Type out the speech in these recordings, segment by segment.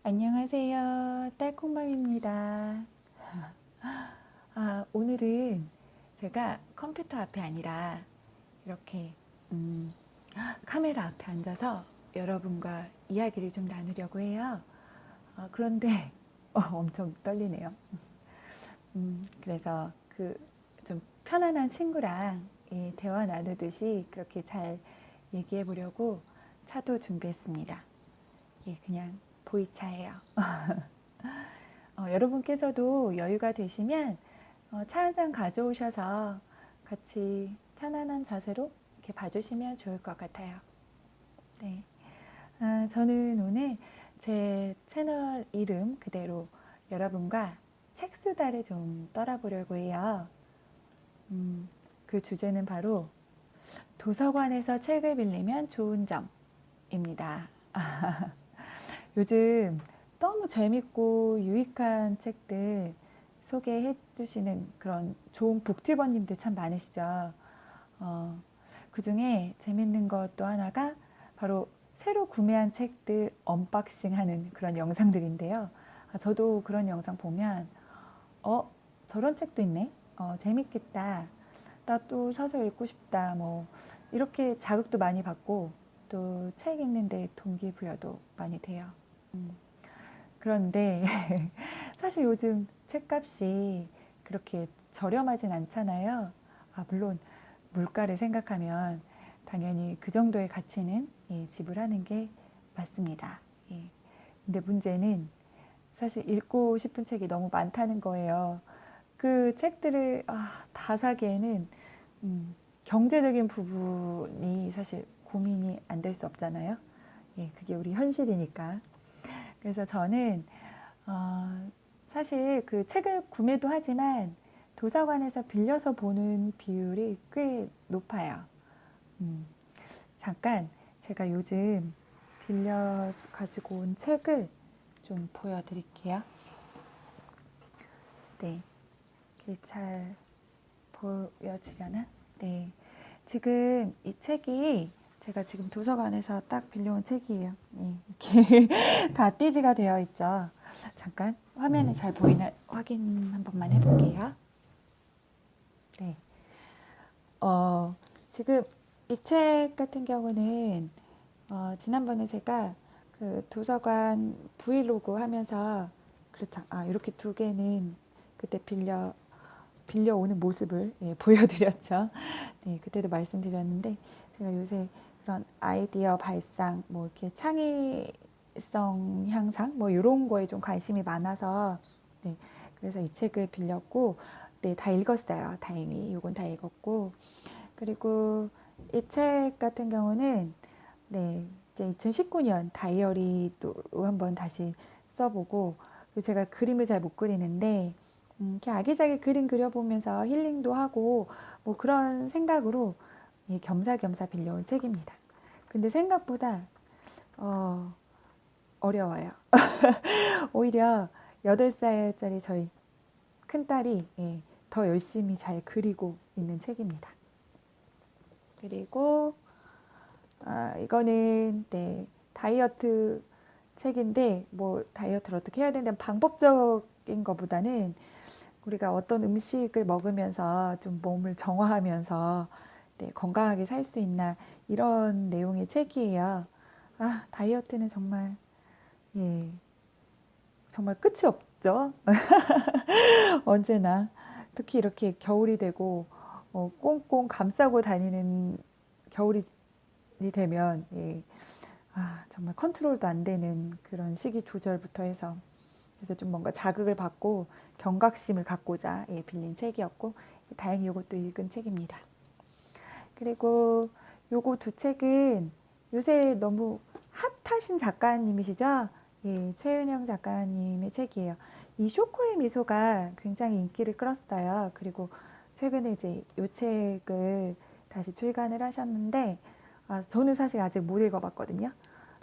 안녕하세요. 딸콩맘입니다. 오늘은 제가 컴퓨터 앞에 아니라 이렇게 카메라 앞에 앉아서 여러분과 이야기를 좀 나누려고 해요. 그런데 엄청 떨리네요. 그래서 그 좀 편안한 친구랑 대화 나누듯이 그렇게 잘 얘기해 보려고 차도 준비했습니다. 그냥 보이차예요. 여러분께서도 여유가 되시면 차 한 잔 가져오셔서 같이 편안한 자세로 이렇게 봐주시면 좋을 것 같아요. 네. 저는 오늘 제 채널 이름 그대로 여러분과 책수다를 좀 떨어보려고 해요. 그 주제는 바로 도서관에서 책을 빌리면 좋은 점입니다. 요즘 너무 재밌고 유익한 책들 소개해 주시는 그런 좋은 북튜버님들 참 많으시죠. 그 중에 재밌는 것 또 하나가 바로 새로 구매한 책들 언박싱 하는 그런 영상들인데요. 저도 그런 영상 보면, 저런 책도 있네? 재밌겠다. 나 또 사서 읽고 싶다. 뭐, 이렇게 자극도 많이 받고, 또 책 읽는데 동기부여도 많이 돼요. 그런데 사실 요즘 책값이 그렇게 저렴하진 않잖아요. 물론 물가를 생각하면 당연히 그 정도의 가치는 지불하는 게 맞습니다. 근데 문제는 사실 읽고 싶은 책이 너무 많다는 거예요. 그 책들을 다 사기에는 경제적인 부분이 사실 고민이 안 될 수 없잖아요. 그게 우리 현실이니까. 그래서 저는 사실 그 책을 구매도 하지만 도서관에서 빌려서 보는 비율이 꽤 높아요. 잠깐 제가 요즘 빌려 가지고 온 책을 좀 보여드릴게요. 네, 이게 잘 보여지려나? 네, 지금 이 책이 제가 지금 도서관에서 딱 빌려온 책이에요. 네, 이렇게 다 띠지가 되어 있죠. 잠깐 화면에 잘 보이나 확인 한 번만 해볼게요. 네, 지금 이 책 같은 경우는 지난번에 제가 그 도서관 브이로그 하면서 그렇죠. 이렇게 두 개는 그때 빌려오는 모습을 보여드렸죠. 네, 그때도 말씀드렸는데 제가 요새 그런 아이디어 발상, 뭐 이렇게 창의성 향상, 뭐 이런 거에 좀 관심이 많아서 네, 그래서 이 책을 빌렸고 네, 다 읽었어요. 다행히 이건 다 읽었고 그리고 이 책 같은 경우는 네, 이제 2019년 다이어리도 한번 다시 써보고 그리고 제가 그림을 잘 못 그리는데 이렇게 아기자기 그림 그려보면서 힐링도 하고 뭐 그런 생각으로 겸사겸사 빌려온 책입니다. 근데 생각보다 어려워요. 오히려 8살짜리 저희 큰딸이 더 열심히 잘 그리고 있는 책입니다. 그리고 이거는 네, 다이어트 책인데 뭐 다이어트를 어떻게 해야 되는 방법적인 것보다는 우리가 어떤 음식을 먹으면서 좀 몸을 정화하면서 네, 건강하게 살 수 있나 이런 내용의 책이에요. 다이어트는 정말 예, 정말 끝이 없죠. 언제나 특히 이렇게 겨울이 되고 꽁꽁 감싸고 다니는 겨울이 되면 정말 컨트롤도 안 되는 그런 식이 조절부터 해서 그래서 좀 뭔가 자극을 받고 경각심을 갖고자 빌린 책이었고 다행히 이것도 읽은 책입니다. 그리고 요거 두 책은 요새 너무 핫하신 작가님이시죠? 최은영 작가님의 책이에요. 이 쇼코의 미소가 굉장히 인기를 끌었어요. 그리고 최근에 이제 이 책을 다시 출간을 하셨는데 저는 사실 아직 못 읽어봤거든요.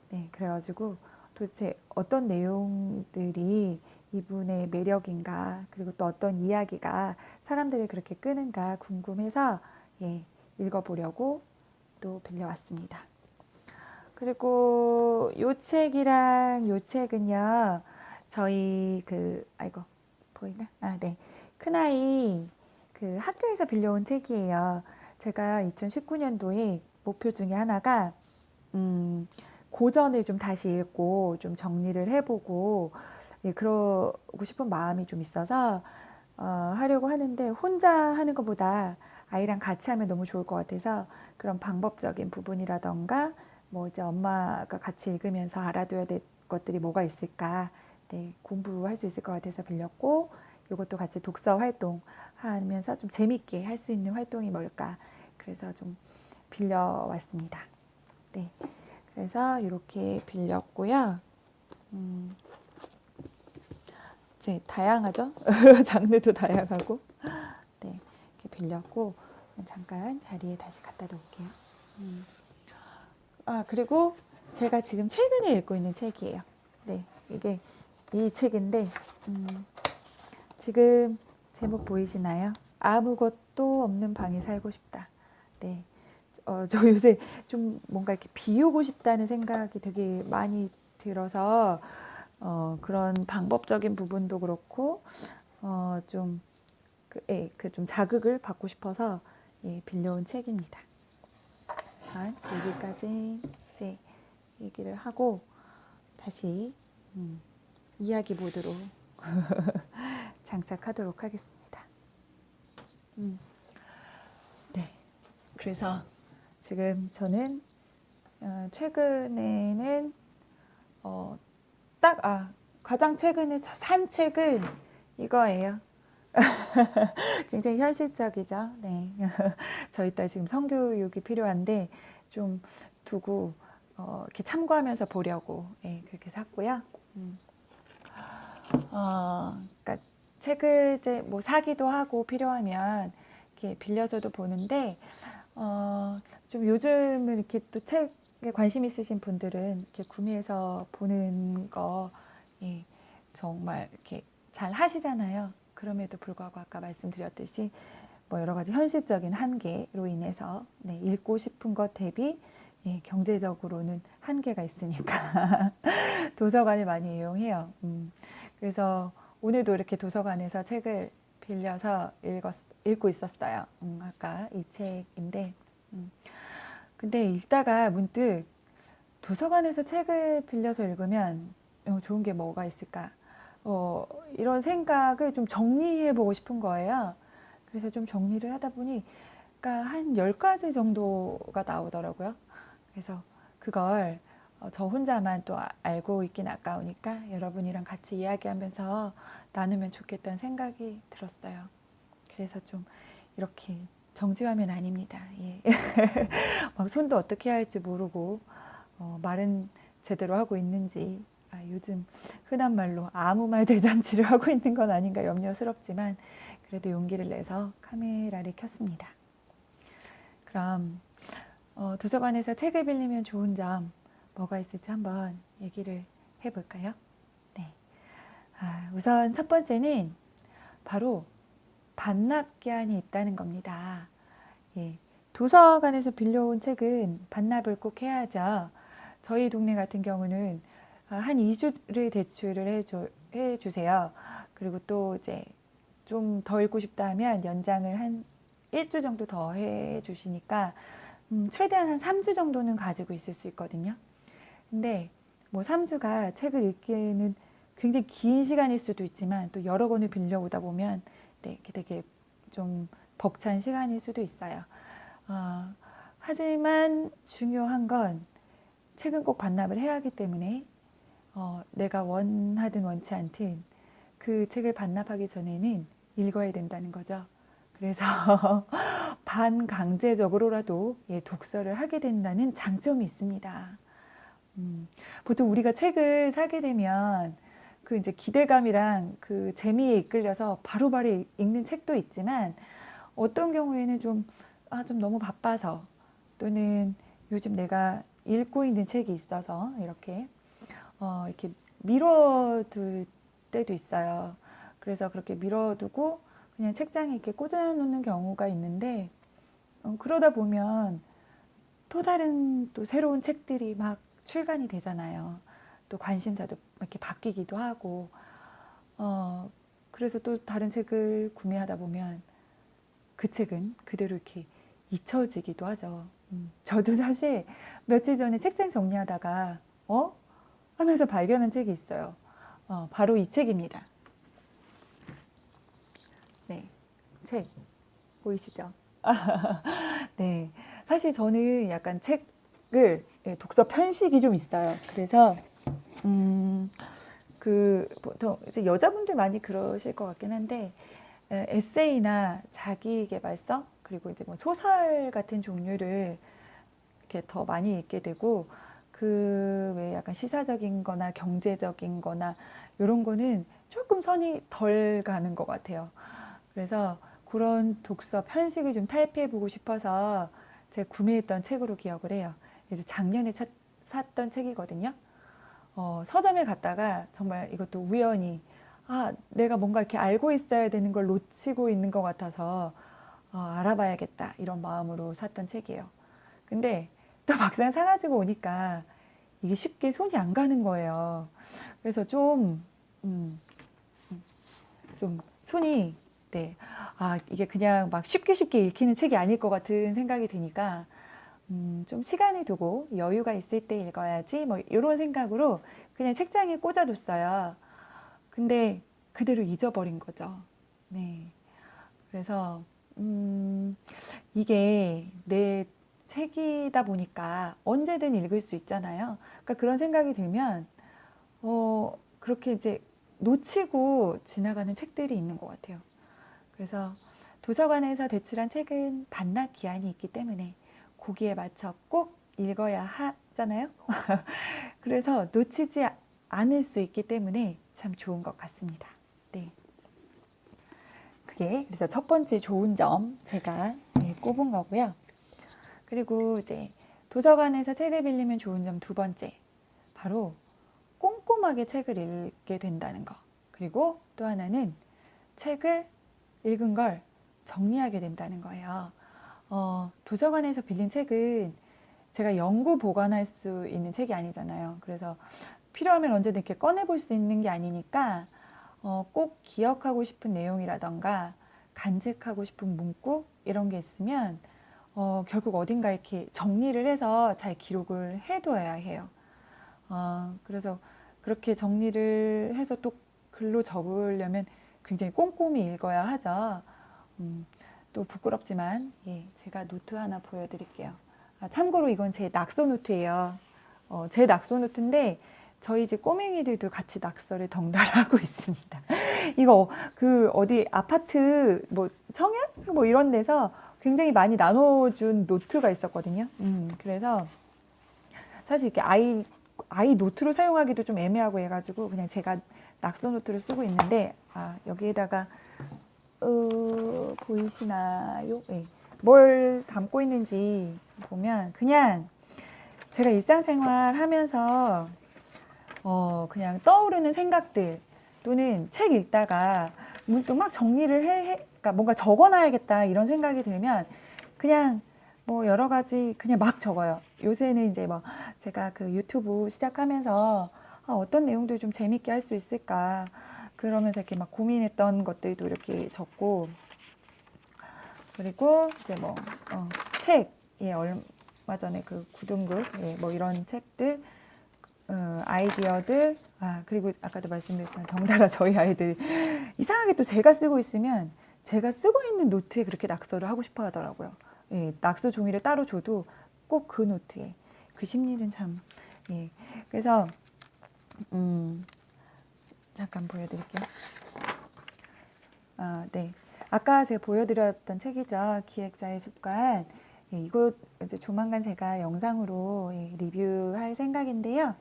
네, 그래가지고 도대체 어떤 내용들이 이분의 매력인가, 그리고 또 어떤 이야기가 사람들을 그렇게 끄는가 궁금해서 읽어보려고 또 빌려왔습니다. 그리고 요 책이랑 요 책은요, 저희 아이고, 보이나? 아, 네. 큰아이 학교에서 빌려온 책이에요. 제가 2019년도에 목표 중에 하나가, 음, 고전을 좀 다시 읽고 좀 정리를 해보고, 예, 그러고 싶은 마음이 좀 있어서, 하려고 하는데, 혼자 하는 것보다 아이랑 같이 하면 너무 좋을 것 같아서 그런 방법적인 부분이라던가, 뭐 이제 엄마가 같이 읽으면서 알아둬야 될 것들이 뭐가 있을까, 네, 공부할 수 있을 것 같아서 빌렸고, 이것도 같이 독서 활동 하면서 좀 재밌게 할 수 있는 활동이 뭘까, 그래서 좀 빌려왔습니다. 네, 그래서 이렇게 빌렸고요. 이제 다양하죠? 장르도 다양하고. 네, 이렇게 빌렸고, 잠깐 자리에 다시 갖다 놓을게요. 아, 그리고 제가 지금 최근에 읽고 있는 책이에요. 네, 이게 이 책인데, 지금 제목 보이시나요? 아무것도 없는 방에 살고 싶다. 네, 저 요새 좀 뭔가 이렇게 비우고 싶다는 생각이 되게 많이 들어서, 그런 방법적인 부분도 그렇고, 좀, 좀 자극을 받고 싶어서, 예, 빌려온 책입니다. 자, 여기까지 이제 얘기를 하고, 다시, 이야기 모드로 장착하도록 하겠습니다. 네. 그래서 지금 저는, 최근에는, 어, 가장 최근에 산 책은 이거예요. 굉장히 현실적이죠. 네. 저희 딸 지금 성교육이 필요한데 좀 두고, 이렇게 참고하면서 보려고, 예, 그렇게 샀고요. 그러니까 책을 이제 뭐 사기도 하고 필요하면 이렇게 빌려서도 보는데, 좀 요즘은 이렇게 또 책에 관심 있으신 분들은 이렇게 구매해서 보는 거, 예, 정말 이렇게 잘 하시잖아요. 그럼에도 불구하고 아까 말씀드렸듯이 뭐 여러 가지 현실적인 한계로 인해서, 네, 읽고 싶은 것 대비, 예, 경제적으로는 한계가 있으니까 도서관을 많이 이용해요. 그래서 오늘도 이렇게 도서관에서 책을 빌려서 읽고 있었어요. 아까 이 책인데, 근데 읽다가 문득 도서관에서 책을 빌려서 읽으면 좋은 게 뭐가 있을까? 이런 생각을 좀 정리해 보고 싶은 거예요. 그래서 좀 정리를 하다 보니, 그러니까 한 10가지 정도가 나오더라고요. 그래서 그걸 저 혼자만 또 알고 있긴 아까우니까 여러분이랑 같이 이야기하면서 나누면 좋겠다는 생각이 들었어요. 그래서 좀 이렇게 정지화면 아닙니다. 예. 막 손도 어떻게 해야 할지 모르고, 말은 제대로 하고 있는지, 요즘 흔한 말로 아무 말 대잔치를 하고 있는 건 아닌가 염려스럽지만 그래도 용기를 내서 카메라를 켰습니다. 그럼 도서관에서 책을 빌리면 좋은 점 뭐가 있을지 한번 얘기를 해볼까요? 네. 우선 첫 번째는 바로 반납 기한이 있다는 겁니다. 예. 도서관에서 빌려온 책은 반납을 꼭 해야죠. 저희 동네 같은 경우는 한 2주를 대출을 해주세요. 그리고 또 이제 좀 더 읽고 싶다 하면 연장을 한 1주 정도 더 해주시니까, 최대한 한 3주 정도는 가지고 있을 수 있거든요. 근데 뭐 3주가 책을 읽기에는 굉장히 긴 시간일 수도 있지만 또 여러 권을 빌려오다 보면, 네, 되게 좀 벅찬 시간일 수도 있어요. 하지만 중요한 건 책은 꼭 반납을 해야 하기 때문에, 내가 원하든 원치 않든 그 책을 반납하기 전에는 읽어야 된다는 거죠. 그래서 반강제적으로라도, 예, 독서를 하게 된다는 장점이 있습니다. 보통 우리가 책을 사게 되면 그 이제 기대감이랑 그 재미에 이끌려서 바로바로 읽는 책도 있지만, 어떤 경우에는 좀 너무 바빠서, 또는 요즘 내가 읽고 있는 책이 있어서 이렇게 미뤄둘 때도 있어요. 그래서 그렇게 미뤄두고 그냥 책장에 이렇게 꽂아놓는 경우가 있는데, 그러다 보면 또 다른 또 새로운 책들이 막 출간이 되잖아요. 또 관심사도 이렇게 바뀌기도 하고, 그래서 또 다른 책을 구매하다 보면 그 책은 그대로 이렇게 잊혀지기도 하죠. 저도 사실 며칠 전에 책장 정리하다가, 하면서 발견한 책이 있어요. 바로 이 책입니다. 네, 책 보이시죠? 네, 사실 저는 약간 책을 독서 편식이 좀 있어요. 그래서 보통 이제 여자분들 많이 그러실 것 같긴 한데 에세이나 자기계발서 그리고 이제 뭐 소설 같은 종류를 이렇게 더 많이 읽게 되고 그 외에 약간 시사적인 거나 경제적인 거나 이런 거는 조금 선이 덜 가는 것 같아요. 그래서 그런 독서 편식을 좀 탈피해 보고 싶어서 제가 구매했던 책으로 기억을 해요. 그래서 작년에 샀던 책이거든요. 서점에 갔다가 정말 이것도 우연히 내가 뭔가 이렇게 알고 있어야 되는 걸 놓치고 있는 것 같아서 알아봐야겠다 이런 마음으로 샀던 책이에요. 근데 또 막상 사가지고 오니까 이게 쉽게 손이 안 가는 거예요. 그래서 음, 좀 손이, 네, 이게 그냥 막 쉽게 쉽게 읽히는 책이 아닐 것 같은 생각이 드니까 좀 시간을 두고 여유가 있을 때 읽어야지 뭐 이런 생각으로 그냥 책장에 꽂아뒀어요. 근데 그대로 잊어버린 거죠. 네. 그래서 이게 내 책이다 보니까 언제든 읽을 수 있잖아요. 그러니까 그런 생각이 들면 그렇게 이제 놓치고 지나가는 책들이 있는 것 같아요. 그래서 도서관에서 대출한 책은 반납 기한이 있기 때문에 거기에 맞춰 꼭 읽어야 하잖아요. 그래서 놓치지 않을 수 있기 때문에 참 좋은 것 같습니다. 네. 그게 그래서 첫 번째 좋은 점 제가 꼽은 거고요. 그리고 이제 도서관에서 책을 빌리면 좋은 점 두 번째, 바로 꼼꼼하게 책을 읽게 된다는 거. 그리고 또 하나는 책을 읽은 걸 정리하게 된다는 거예요. 도서관에서 빌린 책은 제가 영구 보관할 수 있는 책이 아니잖아요. 그래서 필요하면 언제든 이렇게 꺼내볼 수 있는 게 아니니까 꼭 기억하고 싶은 내용이라던가 간직하고 싶은 문구 이런 게 있으면 결국 어딘가 이렇게 정리를 해서 잘 기록을 해둬야 해요. 그래서 그렇게 정리를 해서 또 글로 적으려면 굉장히 꼼꼼히 읽어야 하죠. 또 부끄럽지만 제가 노트 하나 보여드릴게요. 참고로 이건 제 낙서 노트예요. 제 낙서 노트인데 저희 집 꼬맹이들도 같이 낙서를 덩달아 하고 있습니다. 이거 그 어디 아파트 뭐 청약 뭐 이런 데서 굉장히 많이 나눠준 노트가 있었거든요. 그래서 사실 이렇게 아이 노트로 사용하기도 좀 애매하고 해가지고 그냥 제가 낙서 노트를 쓰고 있는데 여기에다가 보이시나요? 네. 뭘 담고 있는지 보면 그냥 제가 일상생활 하면서 그냥 떠오르는 생각들 또는 책 읽다가 문득 막 정리를 그러니까 뭔가 적어놔야겠다 이런 생각이 들면 그냥 뭐 여러 가지 그냥 막 적어요. 요새는 이제 뭐 제가 그 유튜브 시작하면서 어떤 내용들 좀 재밌게 할 수 있을까 그러면서 이렇게 막 고민했던 것들도 이렇게 적고 그리고 이제 뭐 책, 얼마 전에 그 구등급 뭐 이런 책들 아이디어들 그리고 아까도 말씀드렸지만 덩달아 저희 아이들 이상하게 또 제가 쓰고 있으면 제가 쓰고 있는 노트에 그렇게 낙서를 하고 싶어 하더라고요. 낙서 종이를 따로 줘도 꼭 그 노트에 그 심리는 참 그래서 잠깐 보여드릴게요. 네. 아까 제가 보여드렸던 책이죠. 기획자의 습관. 이거 이제 조만간 제가 영상으로 리뷰할 생각인데요.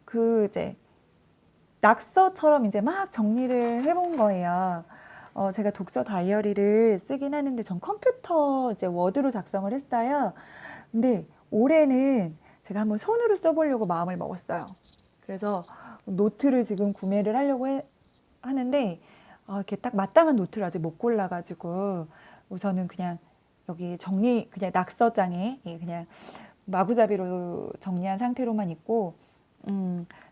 그 이제 낙서처럼 이제 막 정리를 해본 거예요. 제가 독서 다이어리를 쓰긴 하는데 전 컴퓨터 이제 워드로 작성을 했어요. 근데 올해는 제가 한번 손으로 써보려고 마음을 먹었어요. 그래서 노트를 지금 구매를 하려고 하는데 이렇게 딱 마땅한 노트를 아직 못 골라가지고 우선은 그냥 여기 그냥 낙서장에 그냥 마구잡이로 정리한 상태로만 있고,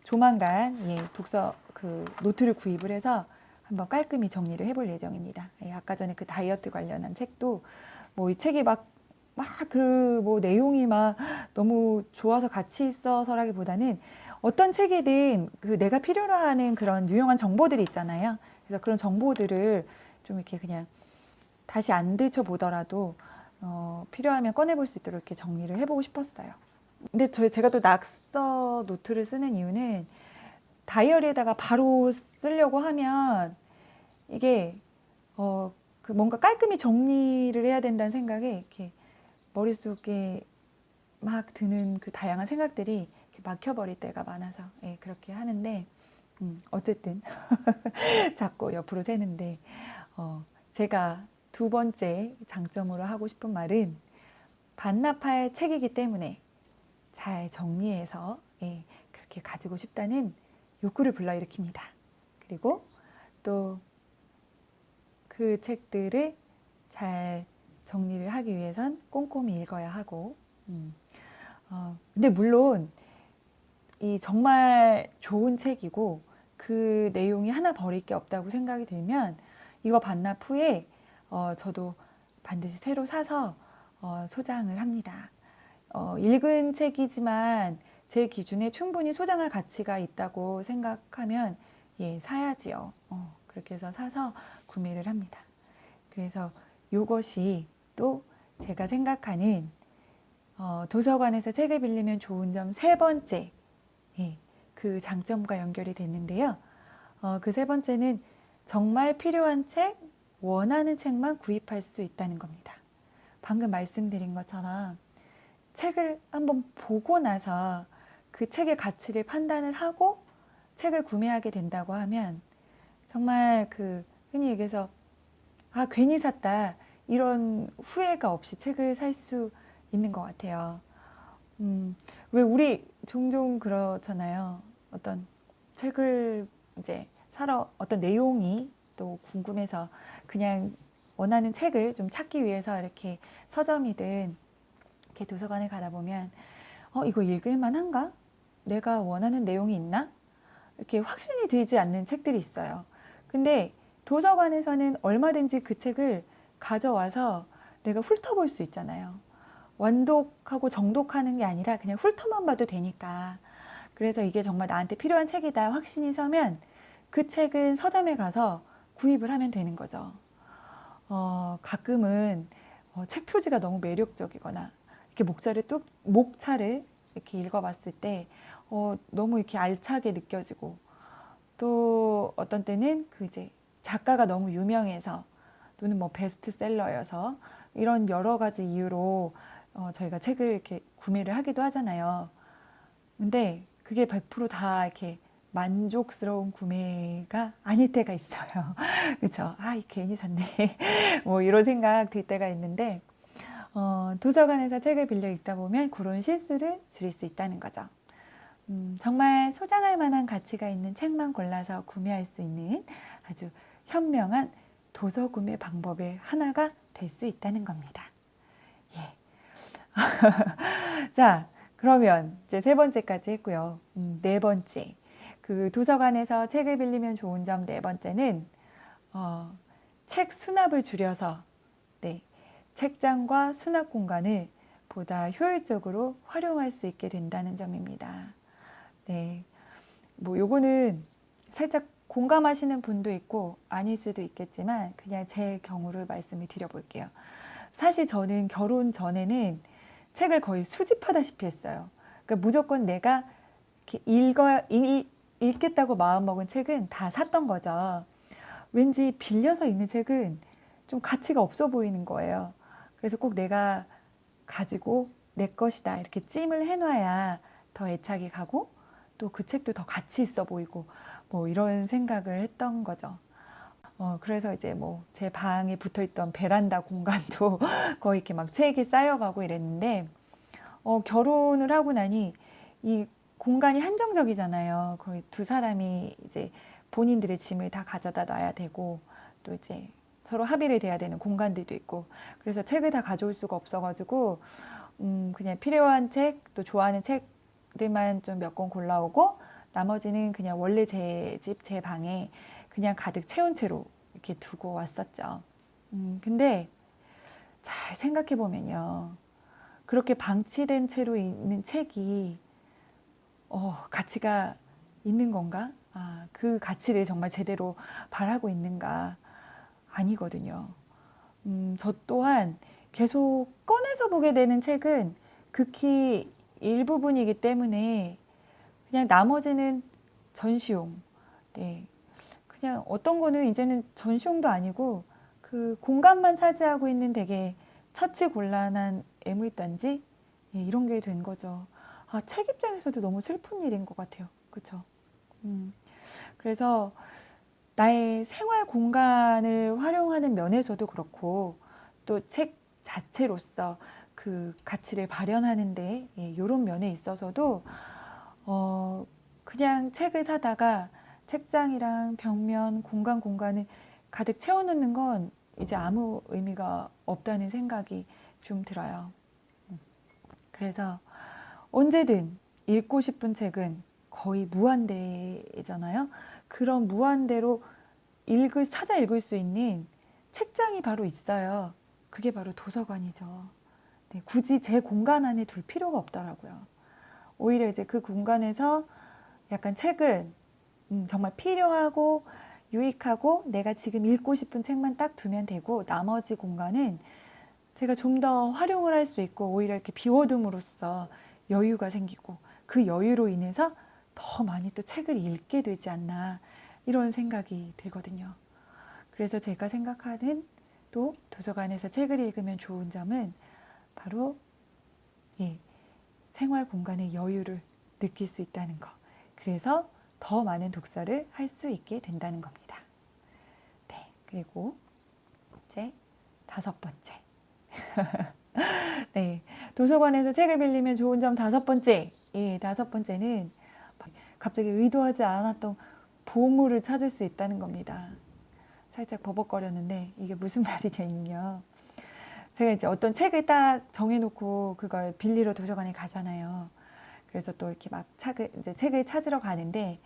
조만간 독서 그 노트를 구입을 해서 한번 깔끔히 정리를 해볼 예정입니다. 아까 전에 그 다이어트 관련한 책도 뭐 이 책이 막 그 뭐 내용이 막 너무 좋아서 가치 있어서라기보다는 어떤 책이든 그 내가 필요로 하는 그런 유용한 정보들이 있잖아요. 그래서 그런 정보들을 좀 이렇게 그냥 다시 안 들춰보더라도 필요하면 꺼내볼 수 있도록 이렇게 정리를 해보고 싶었어요. 근데 제가 또 낙서 노트를 쓰는 이유는 다이어리에다가 바로 쓰려고 하면 이게 그 뭔가 깔끔히 정리를 해야 된다는 생각에 이렇게 머릿속에 막 드는 그 다양한 생각들이 이렇게 막혀버릴 때가 많아서 그렇게 하는데 어쨌든 자꾸 옆으로 새는데 제가 두 번째 장점으로 하고 싶은 말은 반납할 책이기 때문에 잘 정리해서 그렇게 가지고 싶다는 욕구를 불러일으킵니다. 그리고 또 그 책들을 잘 정리를 하기 위해선 꼼꼼히 읽어야 하고 근데 물론 이 정말 좋은 책이고 그 내용이 하나 버릴 게 없다고 생각이 들면 이거 반납 후에 저도 반드시 새로 사서 소장을 합니다. 읽은 책이지만 제 기준에 충분히 소장할 가치가 있다고 생각하면 사야지요. 그렇게 해서 사서 구매를 합니다. 그래서 이것이 또 제가 생각하는 도서관에서 책을 빌리면 좋은 점 세 번째 그 장점과 연결이 됐는데요. 그 세 번째는 정말 필요한 책, 원하는 책만 구입할 수 있다는 겁니다. 방금 말씀드린 것처럼 책을 한번 보고 나서 그 책의 가치를 판단을 하고 책을 구매하게 된다고 하면 정말 그 흔히 얘기해서 괜히 샀다 이런 후회가 없이 책을 살 수 있는 것 같아요. 왜 우리 종종 그렇잖아요. 어떤 책을 이제 사러 어떤 내용이 또 궁금해서 그냥 원하는 책을 좀 찾기 위해서 이렇게 서점이든 이렇게 도서관에 가다 보면 이거 읽을 만한가? 내가 원하는 내용이 있나? 이렇게 확신이 들지 않는 책들이 있어요. 근데 도서관에서는 얼마든지 그 책을 가져와서 내가 훑어볼 수 있잖아요. 완독하고 정독하는 게 아니라 그냥 훑어만 봐도 되니까. 그래서 이게 정말 나한테 필요한 책이다 확신이 서면 그 책은 서점에 가서 구입을 하면 되는 거죠. 가끔은 책 표지가 너무 매력적이거나 이렇게 목차를 이렇게 읽어봤을 때 너무 이렇게 알차게 느껴지고 또 어떤 때는 그 이제 작가가 너무 유명해서 또는 뭐 베스트셀러여서 이런 여러 가지 이유로 저희가 책을 이렇게 구매를 하기도 하잖아요. 근데 그게 100%다 이렇게 만족스러운 구매가 아닐 때가 있어요. 그렇죠? 괜히 샀네. 뭐 이런 생각 들 때가 있는데 도서관에서 책을 빌려 읽다 보면 그런 실수를 줄일 수 있다는 거죠. 정말 소장할 만한 가치가 있는 책만 골라서 구매할 수 있는 아주 현명한 도서 구매 방법의 하나가 될 수 있다는 겁니다. 자, 그러면 이제 세 번째까지 했고요. 네 번째. 그 도서관에서 책을 빌리면 좋은 점 네 번째는 책 수납을 줄여서 책장과 수납 공간을 보다 효율적으로 활용할 수 있게 된다는 점입니다. 뭐 요거는 살짝 공감하시는 분도 있고 아닐 수도 있겠지만 그냥 제 경우를 말씀을 드려볼게요. 사실 저는 결혼 전에는 책을 거의 수집하다시피 했어요. 그러니까 무조건 내가 이렇게 읽겠다고 마음먹은 책은 다 샀던 거죠. 왠지 빌려서 읽는 책은 좀 가치가 없어 보이는 거예요. 그래서 꼭 내가 가지고 내 것이다 이렇게 찜을 해놔야 더 애착이 가고 또 그 책도 더 가치 있어 보이고 뭐 이런 생각을 했던 거죠. 그래서 이제 뭐 제 방에 붙어있던 베란다 공간도 거의 이렇게 막 책이 쌓여가고 이랬는데 결혼을 하고 나니 이 공간이 한정적이잖아요. 거의 두 사람이 이제 본인들의 짐을 다 가져다 놔야 되고 또 이제 서로 합의를 돼야 되는 공간들도 있고 그래서 책을 다 가져올 수가 없어가지고 그냥 필요한 책, 또 좋아하는 책들만 좀 몇 권 골라오고 나머지는 그냥 원래 제 집, 제 방에 그냥 가득 채운 채로 이렇게 두고 왔었죠. 근데 잘 생각해 보면요. 그렇게 방치된 채로 있는 책이 가치가 있는 건가? 그 가치를 정말 제대로 발하고 있는가? 아니거든요. 저 또한 계속 꺼내서 보게 되는 책은 극히 일부분이기 때문에 그냥 나머지는 전시용. 네. 그냥 어떤 거는 이제는 전시용도 아니고 그 공간만 차지하고 있는 되게 처치곤란한 애물단지? 예, 이런 게 된 거죠. 책 입장에서도 너무 슬픈 일인 것 같아요. 그쵸? 그래서 나의 생활 공간을 활용하는 면에서도 그렇고 또 책 자체로서 그 가치를 발현하는데 이런 면에 있어서도 그냥 책을 사다가 책장이랑 벽면, 공간을 가득 채워놓는 건 이제 아무 의미가 없다는 생각이 좀 들어요. 그래서 언제든 읽고 싶은 책은 거의 무한대잖아요. 그런 무한대로 찾아 읽을 수 있는 책장이 바로 있어요. 그게 바로 도서관이죠. 네, 굳이 제 공간 안에 둘 필요가 없더라고요. 오히려 이제 그 공간에서 약간 책을 정말 필요하고 유익하고 내가 지금 읽고 싶은 책만 딱 두면 되고 나머지 공간은 제가 좀 더 활용을 할 수 있고 오히려 이렇게 비워둠으로써 여유가 생기고 그 여유로 인해서 더 많이 또 책을 읽게 되지 않나 이런 생각이 들거든요. 그래서 제가 생각하는 또 도서관에서 책을 읽으면 좋은 점은 바로 생활 공간의 여유를 느낄 수 있다는 거. 그래서 더 많은 독서를 할 수 있게 된다는 겁니다. 네, 그리고 이제 5번째. 네, 도서관에서 책을 빌리면 좋은 점 5번째. 5번째는 갑자기 의도하지 않았던 보물을 찾을 수 있다는 겁니다. 살짝 버벅거렸는데 이게 무슨 말이냐면요. 제가 이제 어떤 책을 딱 정해놓고 그걸 빌리러 도서관에 가잖아요. 그래서 또 이렇게 막 책을 찾으러 가는데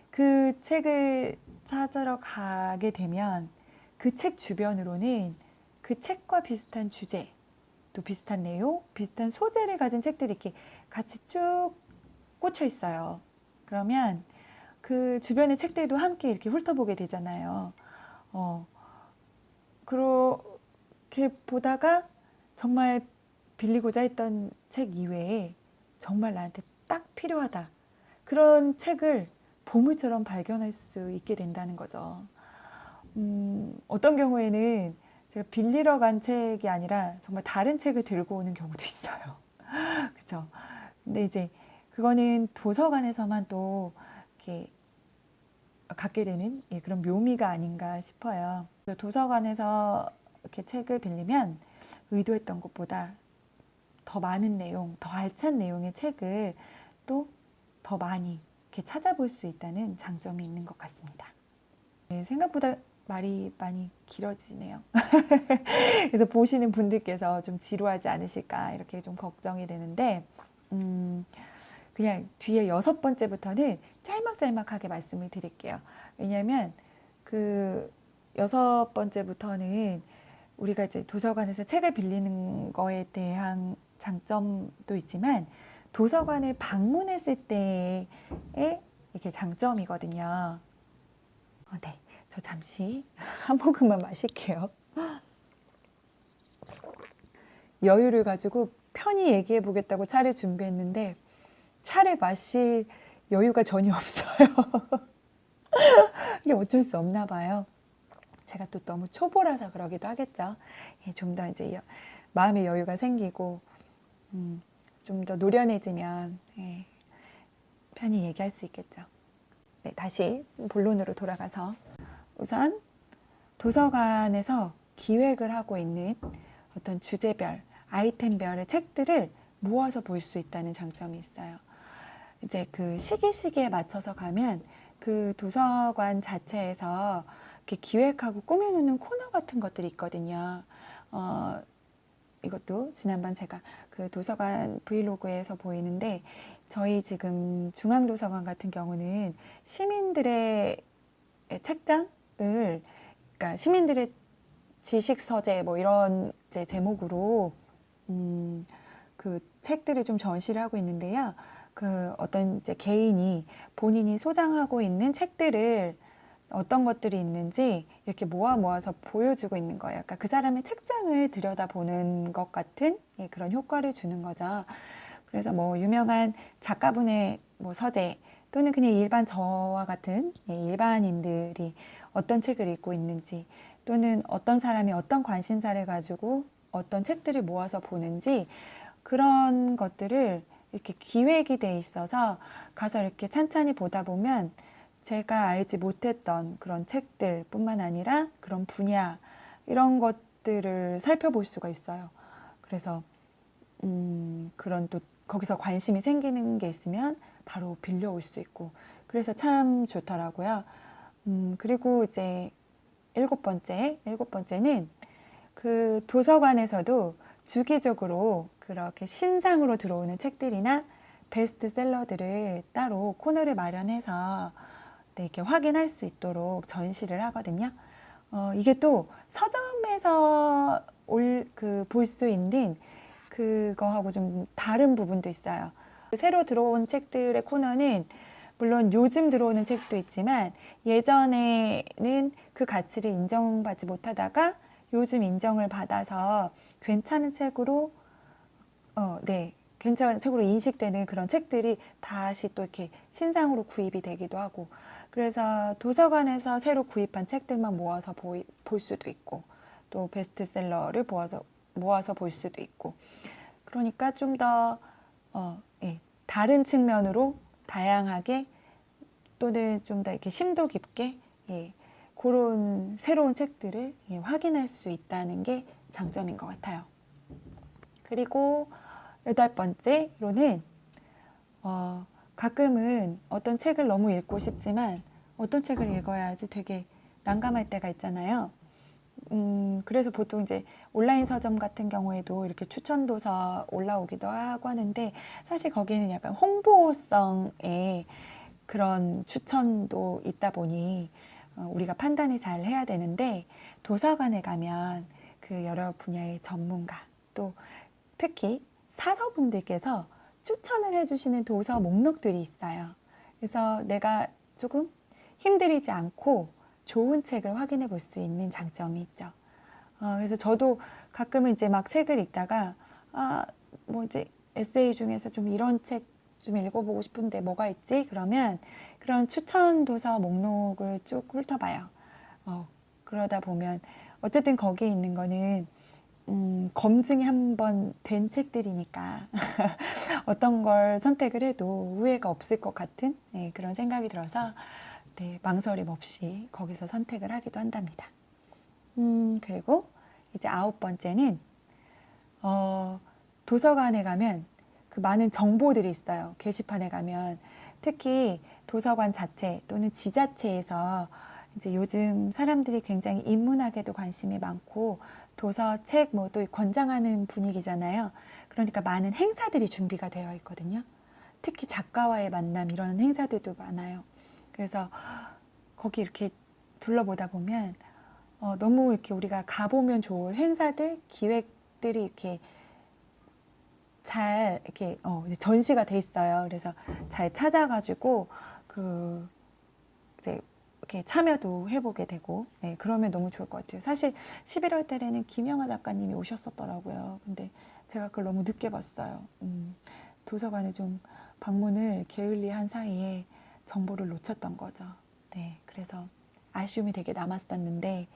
그 책을 찾으러 가게 되면 그 책 주변으로는 그 책과 비슷한 주제, 또 비슷한 내용, 비슷한 소재를 가진 책들이 이렇게 같이 쭉 꽂혀 있어요. 그러면 그 주변의 책들도 함께 이렇게 훑어보게 되잖아요. 그렇게 보다가 정말 빌리고자 했던 책 이외에 정말 나한테 딱 필요하다. 그런 책을 보물처럼 발견할 수 있게 된다는 거죠. 어떤 경우에는 제가 빌리러 간 책이 아니라 정말 다른 책을 들고 오는 경우도 있어요. 그렇죠? 근데 이제 그거는 도서관에서만 또 이렇게 갖게 되는 그런 묘미가 아닌가 싶어요. 도서관에서 이렇게 책을 빌리면 의도했던 것보다 더 많은 내용, 더 알찬 내용의 책을 또 더 많이 이렇게 찾아볼 수 있다는 장점이 있는 것 같습니다. 네, 생각보다 말이 많이 길어지네요. 그래서 보시는 분들께서 좀 지루하지 않으실까 이렇게 좀 걱정이 되는데 그냥 뒤에 6번째부터는 짤막짤막하게 말씀을 드릴게요. 왜냐하면 그 6번째부터는 우리가 이제 도서관에서 책을 빌리는 거에 대한 장점도 있지만 도서관을 방문했을 때의 이게 장점이거든요. 네, 저 잠시 한 모금만 마실게요. 여유를 가지고 편히 얘기해 보겠다고 차를 준비했는데 차를 마실 여유가 전혀 없어요. 이게 어쩔 수 없나 봐요. 제가 또 너무 초보라서 그러기도 하겠죠. 좀 더 이제 마음의 여유가 생기고 좀 더 노련해지면 편히 얘기할 수 있겠죠. 네, 다시 본론으로 돌아가서 우선 도서관에서 기획을 하고 있는 어떤 주제별, 아이템별의 책들을 모아서 볼 수 있다는 장점이 있어요. 이제 그 시기에 맞춰서 가면 그 도서관 자체에서 이렇게 기획하고 꾸며놓는 코너 같은 것들이 있거든요. 이것도 지난번 제가 그 도서관 브이로그에서 보이는데, 저희 지금 중앙도서관 같은 경우는 시민들의 책장을, 그러니까 시민들의 지식 서재 뭐 이런 이제 제목으로 그 책들을 좀 전시를 하고 있는데요. 그 어떤 이제 개인이 본인이 소장하고 있는 책들을 어떤 것들이 있는지 이렇게 모아서 보여주고 있는 거예요. 그러니까 그 사람의 책장을 들여다보는 것 같은, 예, 그런 효과를 주는 거죠. 그래서 뭐 유명한 작가분의 뭐 서재, 또는 그냥 일반 저와 같은, 예, 일반인들이 어떤 책을 읽고 있는지, 또는 어떤 사람이 어떤 관심사를 가지고 어떤 책들을 모아서 보는지, 그런 것들을 이렇게 기획이 돼 있어서 가서 이렇게 찬찬히 보다 보면 제가 알지 못했던 그런 책들 뿐만 아니라 그런 분야, 이런 것들을 살펴볼 수가 있어요. 그래서 그런 또 거기서 관심이 생기는 게 있으면 바로 빌려올 수 있고, 그래서 참 좋더라고요. 그리고 이제 일곱 번째는 그 도서관에서도 주기적으로 그렇게 신상으로 들어오는 책들이나 베스트셀러들을 따로 코너를 마련해서, 네, 이렇게 확인할 수 있도록 전시를 하거든요. 이게 또 서점에서 볼 수 있는 그거하고 좀 다른 부분도 있어요. 새로 들어온 책들의 코너는 물론 요즘 들어오는 책도 있지만, 예전에는 그 가치를 인정받지 못하다가 요즘 인정을 받아서 괜찮은 책으로, 네, 괜찮은 책으로 인식되는 그런 책들이 다시 또 이렇게 신상으로 구입이 되기도 하고, 그래서 도서관에서 새로 구입한 책들만 모아서 볼 수도 있고, 또 베스트셀러를 모아서 볼 수도 있고, 그러니까 좀 더, 예, 다른 측면으로 다양하게, 또는 좀 더 이렇게 심도 깊게, 예, 그런 새로운 책들을, 예, 확인할 수 있다는 게 장점인 것 같아요. 그리고 여덟 번째로는, 가끔은 어떤 책을 너무 읽고 싶지만 어떤 책을 읽어야지 되게 난감할 때가 있잖아요. 그래서 보통 이제 온라인 서점 같은 경우에도 이렇게 추천 도서 올라오기도 하고 하는데, 사실 거기는 약간 홍보성의 그런 추천도 있다 보니 우리가 판단을 잘 해야 되는데, 도서관에 가면 그 여러 분야의 전문가, 또 특히 사서분들께서 추천을 해주시는 도서 목록들이 있어요. 그래서 내가 조금 힘들이지 않고 좋은 책을 확인해 볼 수 있는 장점이 있죠. 그래서 저도 가끔은 이제 막 책을 읽다가, 뭐 이제 에세이 중에서 좀 이런 책 좀 읽어보고 싶은데 뭐가 있지? 그러면 그런 추천 도서 목록을 쭉 훑어봐요. 그러다 보면 어쨌든 거기에 있는 거는 검증이 한번 된 책들이니까 어떤 걸 선택을 해도 후회가 없을 것 같은, 네, 그런 생각이 들어서, 네, 망설임 없이 거기서 선택을 하기도 한답니다. 그리고 이제 아홉 번째는, 도서관에 가면 그 많은 정보들이 있어요. 게시판에 가면 특히 도서관 자체 또는 지자체에서 이제 요즘 사람들이 굉장히 인문학에도 관심이 많고 도서책 뭐 또 권장하는 분위기잖아요. 그러니까 많은 행사들이 준비가 되어 있거든요. 특히 작가와의 만남, 이런 행사들도 많아요. 그래서 거기 이렇게 둘러보다 보면 너무 이렇게 우리가 가보면 좋을 행사들, 기획들이 이렇게 잘 이렇게 전시가 돼 있어요. 그래서 잘 찾아가지고 이제 이렇게 참여도 해보게 되고, 네, 그러면 너무 좋을 것 같아요. 사실 11월 달에는 김영하 작가님이 오셨었더라고요. 근데 제가 그걸 너무 늦게 봤어요. 도서관에 좀 방문을 게을리한 사이에 정보를 놓쳤던 거죠. 네, 그래서 아쉬움이 되게 남았었는데,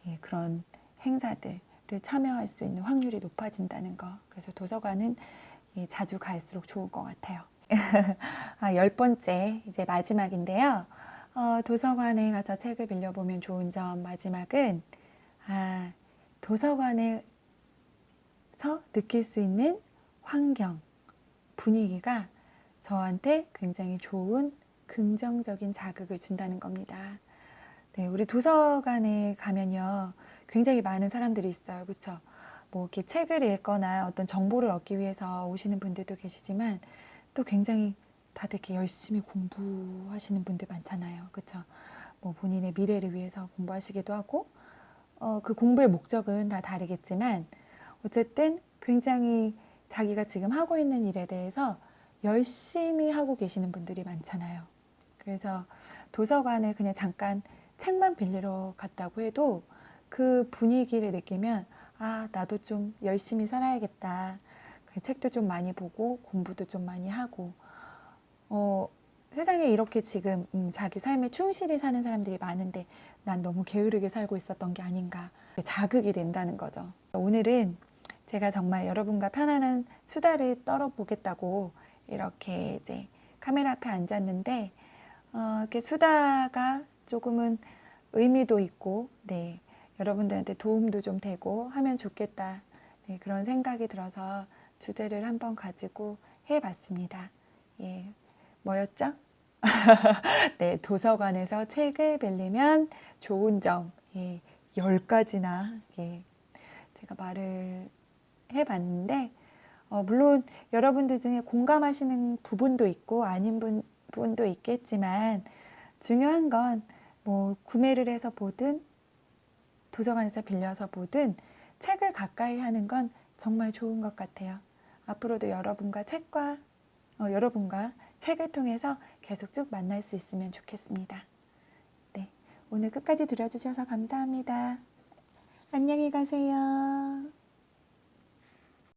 예, 그런 행사들을 참여할 수 있는 확률이 높아진다는 거. 그래서 도서관은, 예, 자주 갈수록 좋은 것 같아요. 열 번째, 이제 마지막인데요. 도서관에 가서 책을 빌려보면 좋은 점, 마지막은, 도서관에서 느낄 수 있는 환경, 분위기가 저한테 굉장히 좋은 긍정적인 자극을 준다는 겁니다. 네, 우리 도서관에 가면요, 굉장히 많은 사람들이 있어요. 그렇죠? 뭐 이렇게 책을 읽거나 어떤 정보를 얻기 위해서 오시는 분들도 계시지만 또 굉장히 다들 이렇게 열심히 공부하시는 분들 많잖아요. 그렇죠? 뭐 본인의 미래를 위해서 공부하시기도 하고 그 공부의 목적은 다 다르겠지만 어쨌든 굉장히 자기가 지금 하고 있는 일에 대해서 열심히 하고 계시는 분들이 많잖아요. 그래서 도서관에 그냥 잠깐 책만 빌리러 갔다고 해도 그 분위기를 느끼면 아, 나도 좀 열심히 살아야겠다. 책도 좀 많이 보고 공부도 좀 많이 하고 세상에 이렇게 지금 자기 삶에 충실히 사는 사람들이 많은데 난 너무 게으르게 살고 있었던 게 아닌가 자극이 된다는 거죠. 오늘은 제가 정말 여러분과 편안한 수다를 떨어보겠다고 이렇게 이제 카메라 앞에 앉았는데 이렇게 수다가 조금은 의미도 있고 네, 여러분들한테 도움도 좀 되고 하면 좋겠다 네, 그런 생각이 들어서 주제를 한번 가지고 해봤습니다. 예, 뭐였죠? 네, 도서관에서 책을 빌리면 좋은 점 예, 10가지나 예, 제가 말을 해봤는데 물론 여러분들 중에 공감하시는 부분도 있고 아닌 부분도 있겠지만 중요한 건 뭐 구매를 해서 보든 도서관에서 빌려서 보든 책을 가까이 하는 건 정말 좋은 것 같아요. 앞으로도 여러분과 책을 통해서 계속 쭉 만날 수 있으면 좋겠습니다. 네, 오늘 끝까지 들어주셔서 감사합니다. 안녕히 가세요.